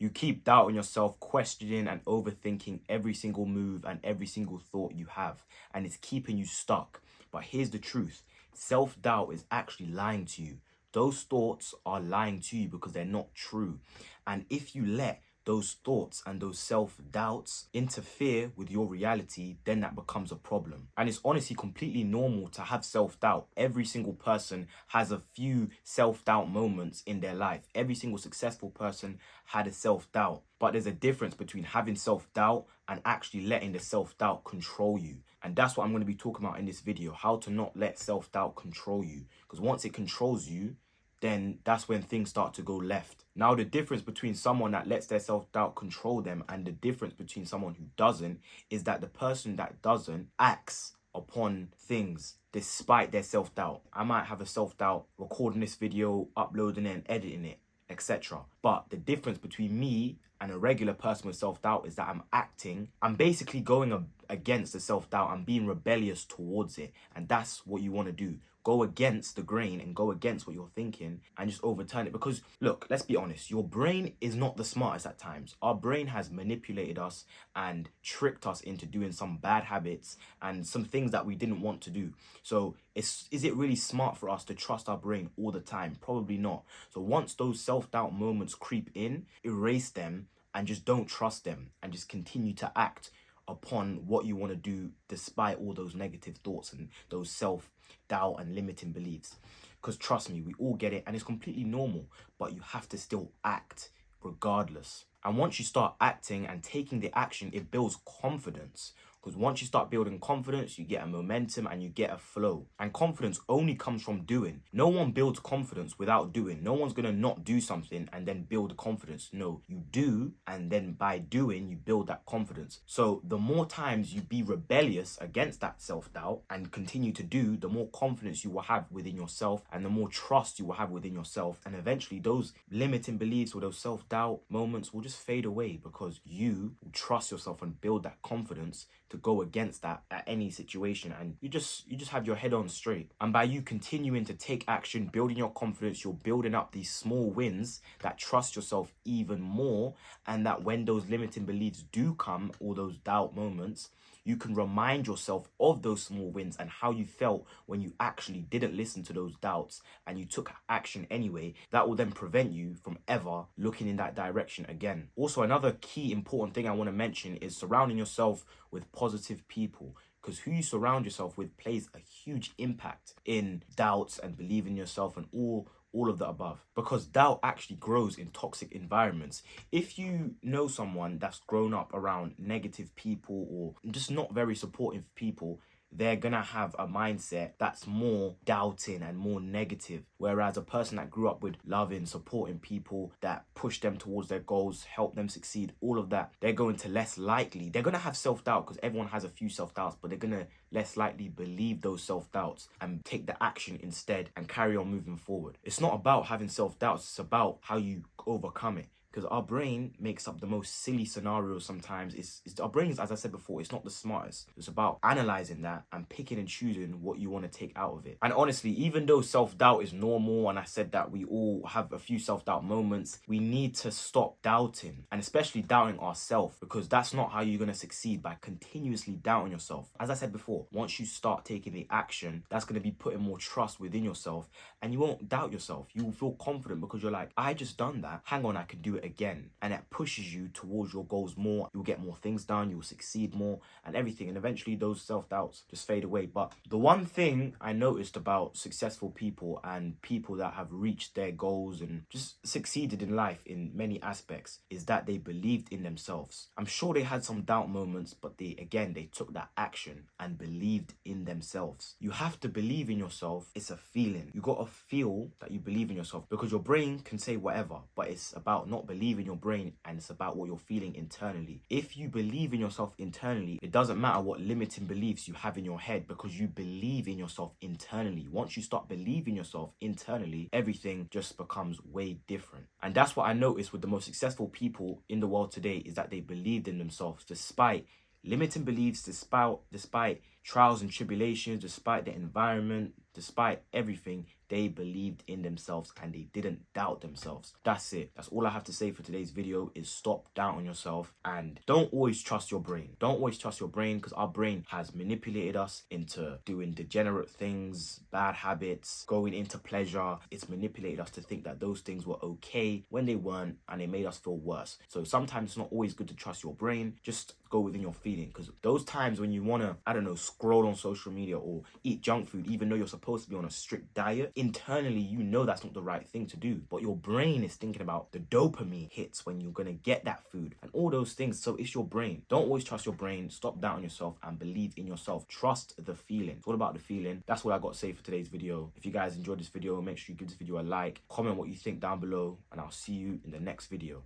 You keep doubting yourself, questioning and overthinking every single move and every single thought you have, and it's keeping you stuck. But here's the truth. Self-doubt is actually lying to you. Those thoughts are lying to you because they're not true. And if you let those thoughts and those self-doubts interfere with your reality, then that becomes a problem. And it's honestly completely normal to have self-doubt. Every single person has a few self-doubt moments in their life. Every single successful person had a self-doubt. But there's a difference between having self-doubt and actually letting the self-doubt control you. And that's what I'm going to be talking about in this video, how to not let self-doubt control you. Because once it controls you, then that's when things start to go left. Now, the difference between someone that lets their self-doubt control them and the difference between someone who doesn't is that the person that doesn't acts upon things despite their self-doubt. I might have a self-doubt recording this video, uploading it and editing it, etc. But the difference between me and a regular person with self-doubt is that I'm basically going against the self-doubt. I'm being rebellious towards it. And that's what you want to do. Go against the grain and go against what you're thinking and just overturn it. Because look, let's be honest, your brain is not the smartest at times. Our brain has manipulated us and tricked us into doing some bad habits and some things that we didn't want to do. So is it really smart for us to trust our brain all the time? Probably not. So once those self-doubt moments creep in, erase them and just don't trust them and just continue to act upon what you want to do despite all those negative thoughts and those self-doubt and limiting beliefs. Because trust me, we all get it and it's completely normal, but you have to still act regardless. And once you start acting and taking the action, it builds confidence. Because once you start building confidence, you get a momentum and you get a flow. And confidence only comes from doing. No one builds confidence without doing. No one's going to not do something and then build confidence. No, you do, and then by doing, you build that confidence. So the more times you be rebellious against that self-doubt and continue to do, the more confidence you will have within yourself and the more trust you will have within yourself. And eventually those limiting beliefs or those self-doubt moments will just fade away because you will trust yourself and build that confidence to go against that at any situation, and you just have your head on straight. And by you continuing to take action, building your confidence, you're building up these small wins that trust yourself even more, and that when those limiting beliefs do come, or those doubt moments, you can remind yourself of those small wins and how you felt when you actually didn't listen to those doubts and you took action anyway. That will then prevent you from ever looking in that direction again. Also, another key important thing I want to mention is surrounding yourself with positive people, because who you surround yourself with plays a huge impact in doubts and believing yourself and all of the above, because doubt actually grows in toxic environments. If you know someone that's grown up around negative people or just not very supportive people, they're gonna have a mindset that's more doubting and more negative. Whereas a person that grew up with loving, supporting people that push them towards their goals, help them succeed, all of that, they're going to they're gonna have self-doubt because everyone has a few self-doubts, but they're gonna less likely believe those self-doubts and take the action instead and carry on moving forward. It's not about having self-doubts, it's about how you overcome it. Because our brain makes up the most silly scenarios sometimes. Our brains, as I said before, it's not the smartest. It's about analyzing that and picking and choosing what you want to take out of it. And honestly, even though self-doubt is normal, and I said that we all have a few self-doubt moments, we need to stop doubting, and especially doubting ourselves, because that's not how you're going to succeed, by continuously doubting yourself. As I said before, once you start taking the action, that's going to be putting more trust within yourself, and you won't doubt yourself. You will feel confident because you're like, I just done that. Hang on, I can do it again. And that pushes you towards your goals more. You'll get more things done, you'll succeed more and everything, and eventually those self-doubts just fade away. But the one thing I noticed about successful people and people that have reached their goals and just succeeded in life in many aspects is that they believed in themselves. I'm sure they had some doubt moments, but they took that action and believed in themselves. You have to believe in yourself. It's a feeling. You got to feel that you believe in yourself, because your brain can say whatever, but it's about not believing your brain, and it's about what you're feeling internally. If you believe in yourself internally, it doesn't matter what limiting beliefs you have in your head, because you believe in yourself internally. Once you start believing yourself internally, everything just becomes way different. And that's what I noticed with the most successful people in the world today, is that they believed in themselves despite limiting beliefs, despite trials and tribulations, despite the environment, despite everything. they believed in themselves and they didn't doubt themselves. That's it. That's all I have to say for today's video, is stop doubting yourself and don't always trust your brain. Don't always trust your brain, because our brain has manipulated us into doing degenerate things, bad habits, going into pleasure. It's manipulated us to think that those things were okay when they weren't, and it made us feel worse. So sometimes it's not always good to trust your brain. Just go within your feeling, because those times when you want to, I don't know, scroll on social media or eat junk food, even though you're supposed to be on a strict diet, internally you know that's not the right thing to do, but your brain is thinking about the dopamine hits when you're going to get that food and all those things. So it's your brain. Don't always trust your brain. Stop doubting yourself and believe in yourself. Trust the feeling. It's all about the feeling. That's what I got to say for today's video. If you guys enjoyed this video, make sure you give this video a like, comment what you think down below, and I'll see you in the next video.